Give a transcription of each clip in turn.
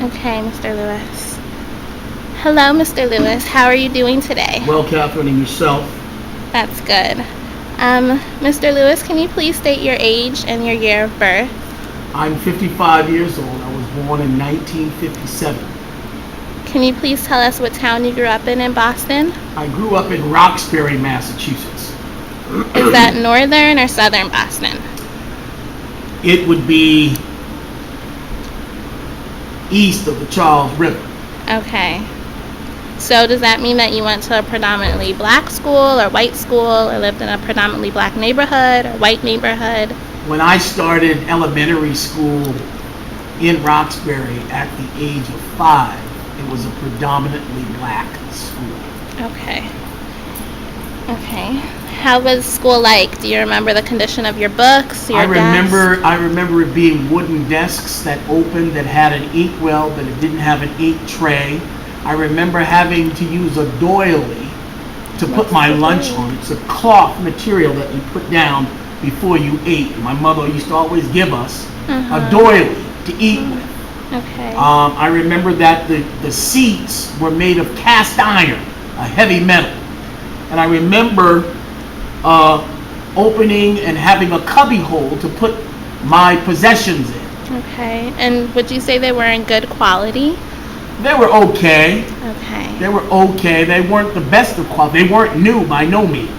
Okay, Mr. Lewis. Hello, Mr. Lewis. How are you doing today? Well, Catherine, and yourself? That's good. Mr. Lewis, can you please state your age and your year of birth? I'm 55 years old. I was born in 1957. Can you please tell us what town you grew up in Boston? I grew up in Roxbury, Massachusetts. Is that northern or southern Boston? It would be east of the Charles River. Okay. So does that mean that you went to a predominantly black school or white school or lived in a predominantly black neighborhood or white neighborhood? When I started elementary school in Roxbury at the age of 5, it was a predominantly black school. Okay. Okay. How was school like? Do you remember the condition of your books, your desks? I remember it being wooden desks that opened, that had an inkwell, but it didn't have an ink tray. I remember having to use a doily to put my lunch on. It's a cloth material that you put down before you ate. My mother used to always give us a doily to eat with. Okay. I remember that the seats were made of cast iron, a heavy metal. And I remember opening and having a cubby hole to put my possessions in. Okay. And would you say they were in good quality? They were okay. Okay. They were okay. They weren't the best of quality. They weren't new by no means.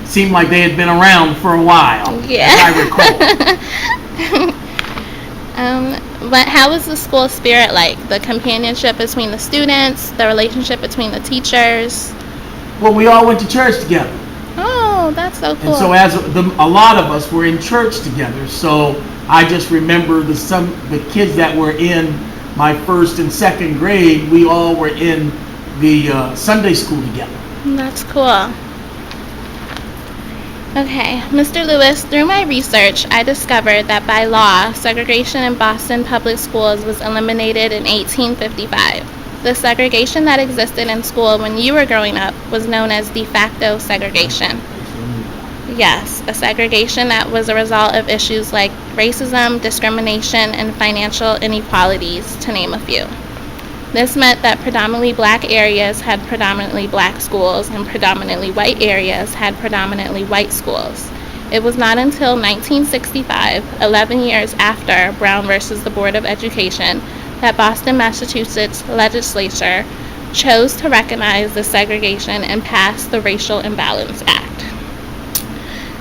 Seemed like they had been around for a while, Yeah. as I recall. But how was the school spirit like? The companionship between the students, the relationship between the teachers? Well, we all went to church together. Oh, that's so cool. And so a lot of us were in church together. So I just remember the kids that were in my first and second grade, we all were in the Sunday school together. That's cool. Okay, Mr. Lewis, through my research, I discovered that by law, segregation in Boston public schools was eliminated in 1855. The segregation that existed in school when you were growing up was known as de facto segregation. Yes, a segregation that was a result of issues like racism, discrimination, and financial inequalities, to name a few. This meant that predominantly black areas had predominantly black schools and predominantly white areas had predominantly white schools. It was not until 1965, 11 years after Brown versus the Board of Education, that Boston, Massachusetts legislature chose to recognize the segregation and pass the Racial Imbalance Act.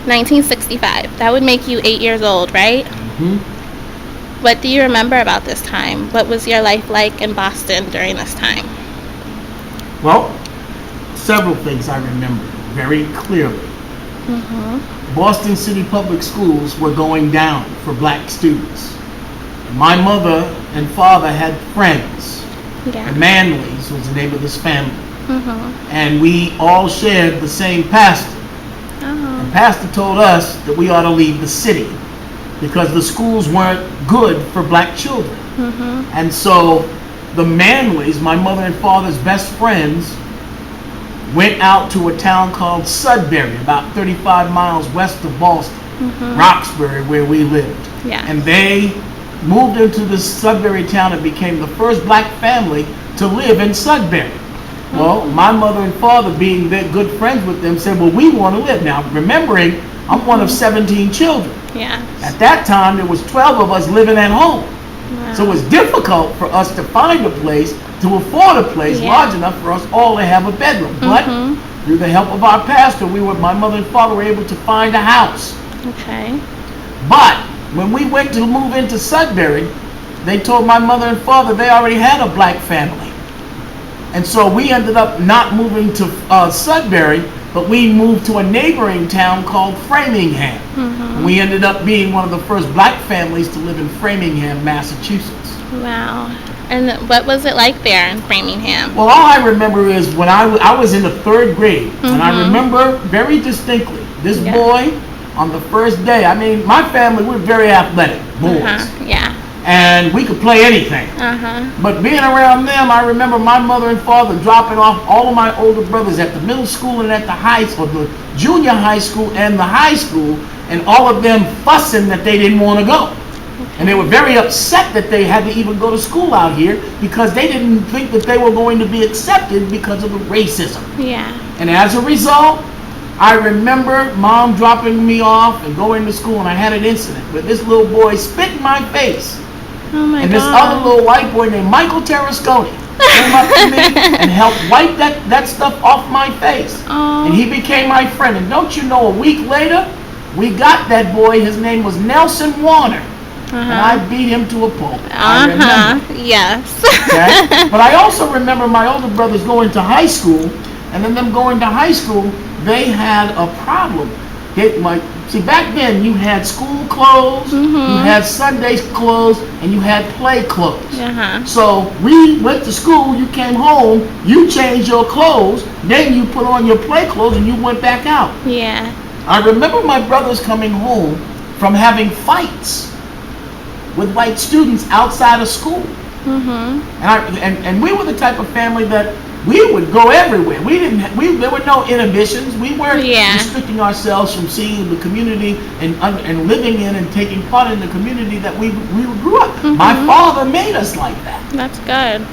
1965. That would make you 8 years old, right? What do you remember about this time? What was your life like in Boston during this time? Well, several things I remember very clearly. Boston City Public Schools were going down for black students. My mother and father had friends. Yeah. The Manleys was the name of this family. And we all shared the same pastor. The pastor told us that we ought to leave the city because the schools weren't good for black children. And so the Manleys, my mother and father's best friends, went out to a town called Sudbury, about 35 miles west of Boston, Roxbury, where we lived. Yeah. And they moved into this Sudbury town and became the first black family to live in Sudbury. Well, my mother and father, being good friends with them, said, well, we want to live. Now, remembering, I'm one of 17 children. Yeah. At that time, there was 12 of us living at home. Wow. So it was difficult for us to find a place, to afford a place large enough for us all to have a bedroom. But through the help of our pastor, my mother and father were able to find a house. Okay. But when we went to move into Sudbury, they told my mother and father they already had a black family. And so we ended up not moving to Sudbury, but we moved to a neighboring town called Framingham. And we ended up being one of the first black families to live in Framingham, Massachusetts. Wow. And what was it like there in Framingham? Well, all I remember is when I was in the 3rd grade, and I remember very distinctly this boy on the first day. I mean, my family, we're very athletic boys. Yeah. And we could play anything. But being around them, I remember my mother and father dropping off all of my older brothers at the middle school and at the high school, the junior high school and the high school, and all of them fussing that they didn't want to go. And they were very upset that they had to even go to school out here because they didn't think that they were going to be accepted because of the racism. Yeah. And as a result, I remember Mom dropping me off and going to school, and I had an incident where this little boy spit in my face. Oh my And God. this other little white boy named Michael Terrasconi came up to me and helped wipe that stuff off my face. Aw. And he became my friend. And don't you know, a week later, we got that boy. His name was Nelson Warner. And I beat him to a pulp. I remember. Yes. Okay? But I also remember my older brothers going to high school, and then them going to high school, they had a problem. See, back then you had school clothes, you had Sunday clothes, and you had play clothes. So we went to school, you came home, you changed your clothes, then you put on your play clothes and you went back out. Yeah. I remember my brothers coming home from having fights with white students outside of school. And we were the type of family that we would go everywhere. There were no inhibitions. We weren't restricting ourselves from seeing the community and living in and taking part in the community that we grew up. My father made us like that. That's good.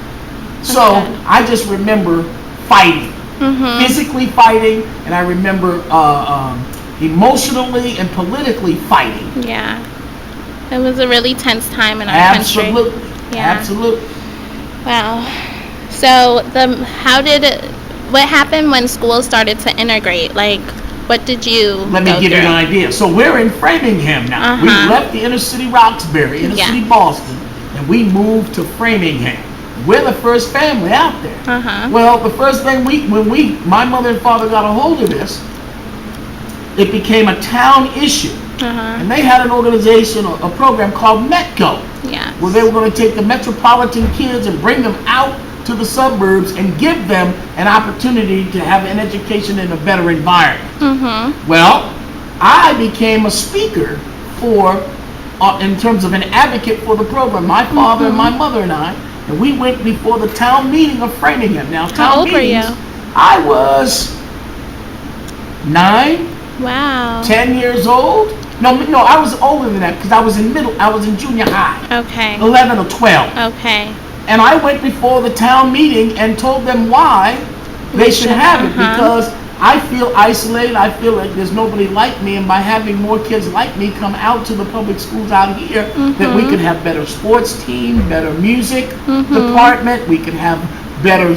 So I just remember fighting, physically fighting, and I remember emotionally and politically fighting. Yeah. It was a really tense time in our Absolutely. country. Yeah. Absolutely. Wow. So what happened when schools started to integrate? Like, what did you Let me give you an idea. So we're in Framingham now. We left the inner city Roxbury, inner city Boston, and we moved to Framingham. We're the first family out there. Well, the first thing my mother and father got a hold of this, it became a town issue. And they had an organization, a program called METCO, where they were going to take the metropolitan kids and bring them out to the suburbs and give them an opportunity to have an education in a better environment. Well, I became a speaker in terms of an advocate for the program. My father and my mother and we went before the town meeting of Framingham. Now, How old were you? I was 9, Wow. 10 years old. No, I was older than that because I was in junior high. Okay. 11 or 12. Okay. And I went before the town meeting and told them why they should have it, because I feel isolated. I feel like there's nobody like me, and by having more kids like me come out to the public schools out here, that we could have better sports team, better music department, we could have better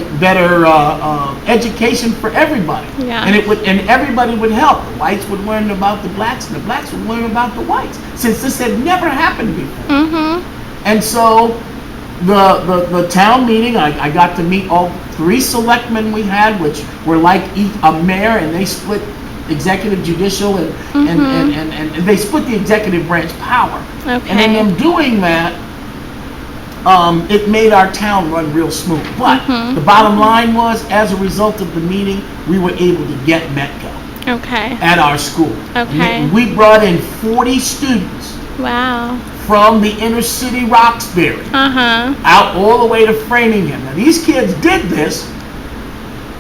education for everybody. Yeah. And everybody would help. The whites would learn about the blacks, and the blacks would learn about the whites, since this had never happened before. And so the town meeting, I got to meet all 3 selectmen we had, which were like a mayor, and they split executive, judicial, and they split the executive branch power. Okay. And in them doing that, it made our town run real smooth. But the bottom line was, as a result of the meeting, we were able to get METCO at our school. Okay. And we brought in 40 students. Wow. From the inner city Roxbury out all the way to Framingham. Now, these kids did this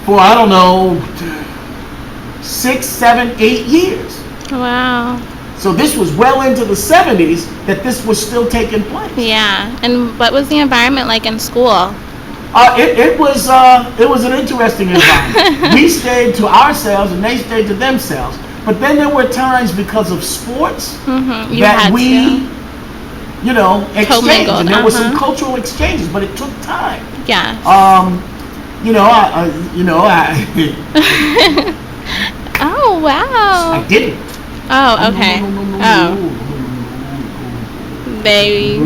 for, I don't know, 6, 7, 8 years. Wow. So this was well into the 70s that this was still taking place. Yeah. And what was the environment like in school? It was an interesting environment. We stayed to ourselves and they stayed to themselves. But then there were times, because of sports, that we exchanged, and there were some cultural exchanges, but it took time. Yeah. Oh wow. I didn't. Oh, okay. They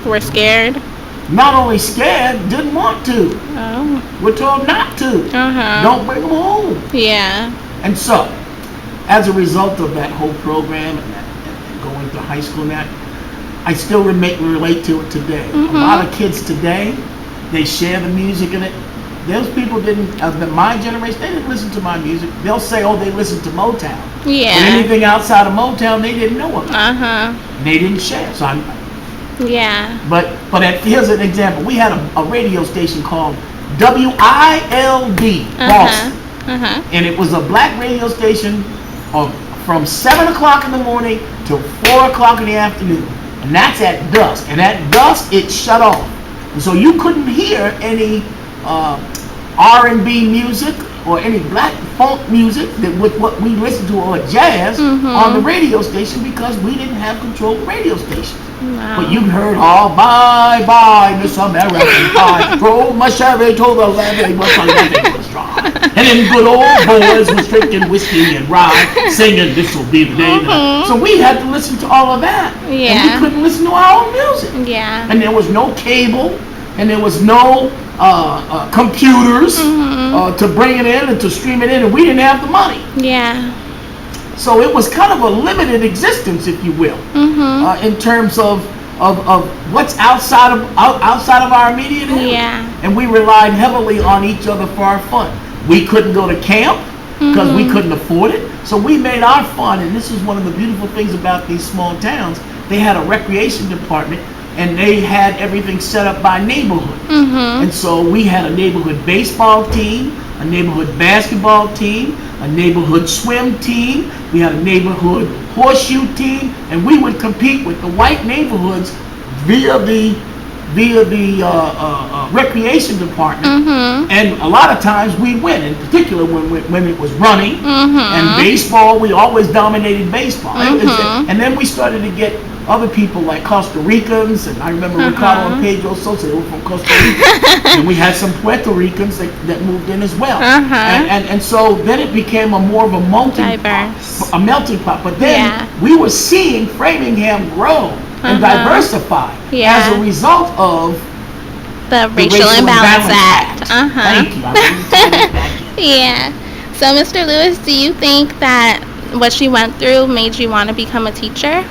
were scared. Not only scared, didn't want to. Oh. We're told not to. Don't bring them home. Yeah. And so, as a result of that whole program and going to high school and that, I still relate to it today. A lot of kids today, they share the music in it. Those people my generation, they didn't listen to my music. They'll say, oh, they listened to Motown. Yeah. But anything outside of Motown, they didn't know about. They didn't share. So yeah. But here's an example. We had a radio station called WILD Boston. And it was a black radio station from 7 o'clock in the morning till 4 o'clock in the afternoon. and that's at dusk. And at dusk, it shut off. And so you couldn't hear any R&B music or any black funk music that with what we listen to, or jazz on the radio station, because we didn't have control of radio stations. Wow. But you heard all bye bye Miss American Pie, drove my Chevy to the levee, but my levee was dry. And then good old boys was drinking whiskey and rye, singing "This Will Be the Day." So we had to listen to all of that, Yeah. and we couldn't listen to our own music. Yeah. And there was no cable, and there was no computers to bring it in and to stream it in, and we didn't have the money. Yeah. So it was kind of a limited existence, if you will, in terms of what's outside of our immediate area. Yeah. And we relied heavily on each other for our fun. We couldn't go to camp because we couldn't afford it. So we made our fun, and this is one of the beautiful things about these small towns. They had a recreation department, and they had everything set up by neighborhood. And so we had a neighborhood baseball team, a neighborhood basketball team, a neighborhood swim team. We had a neighborhood horseshoe team, and we would compete with the white neighborhoods via the recreation department. And a lot of times we'd win, in particular when it was running and baseball. We always dominated baseball. And then we started to get other people like Costa Ricans, and I remember Ricardo and Pedro Sosa, they were from Costa Rica. And we had some Puerto Ricans that moved in as well. And so then it became more of a melting pot. But then we were seeing Framingham grow and diversify as a result of the Racial Imbalance Act. Thank you. I really back in. Yeah. So, Mr. Lewis, do you think that what you went through made you want to become a teacher?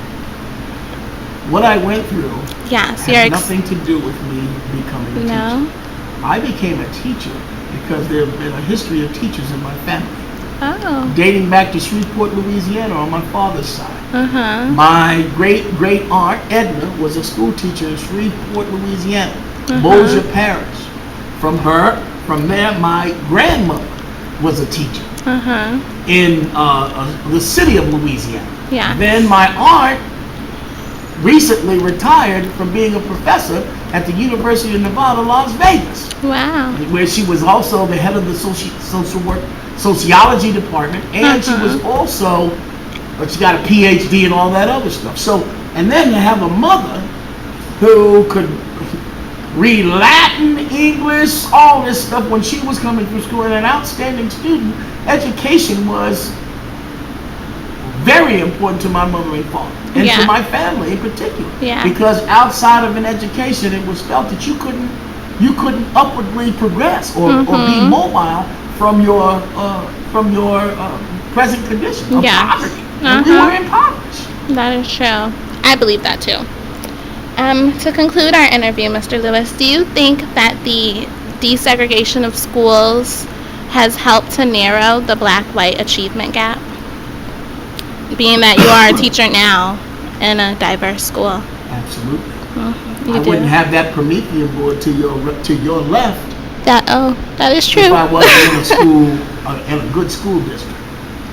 What I went through Yes. had nothing to do with me becoming a No. teacher. I became a teacher because there have been a history of teachers in my family, Oh. dating back to Shreveport, Louisiana on my father's side. Uh-huh. My great aunt Edna was a school teacher in Shreveport, Louisiana, Bossier Parish. From there, my grandmother was a teacher in the city of Louisiana. Yeah. Then my aunt recently retired from being a professor at the University of Nevada, Las Vegas, Wow. where she was also the head of the sociology department, and she was also, she got a PhD and all that other stuff. So, and then to have a mother who could read Latin, English, all this stuff when she was coming through school, and an outstanding student, education was very important to my mother and father, and to my family in particular. Yeah. Because outside of an education, it was felt that you couldn't upwardly progress or be mobile from your present condition of poverty. And we were impoverished. That is true. I believe that too. To conclude our interview, Mr. Lewis, do you think that the desegregation of schools has helped to narrow the black-white achievement gap? Being that you are a teacher now in a diverse school. Absolutely. You I do. wouldn't have that Promethean board to your left That is true. if I wasn't in a school, in a good school district.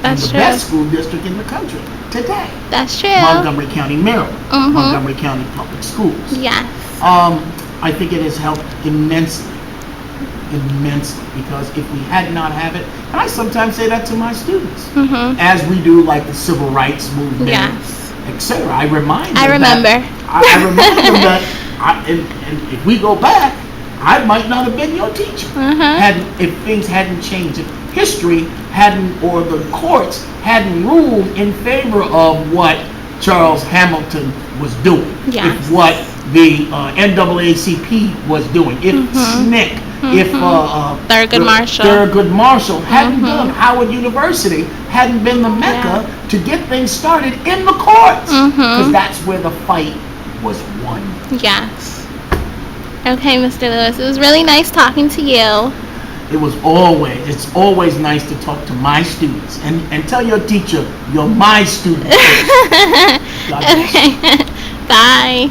That's and the true. best school district in the country today. That's true. Montgomery County, Maryland. Montgomery County Public Schools. Yes. I think it has helped immensely, because if we had not have it, and I sometimes say that to my students, as we do, like the civil rights movement, Yes. etc. I remind them I remember. I remind them that, and if we go back, I might not have been your teacher if things hadn't changed. If history hadn't, or the courts hadn't ruled in favor of what Charles Hamilton was doing. Yes. If what the NAACP was doing. If SNCC, if Thurgood Marshall hadn't done, Howard University hadn't been the mecca to get things started in the courts, because that's where the fight was won. Yes. Okay, Mr. Lewis, it was really nice talking to you. It's always nice to talk to my students, and tell your teacher you're my student. God bless. Okay. Bye.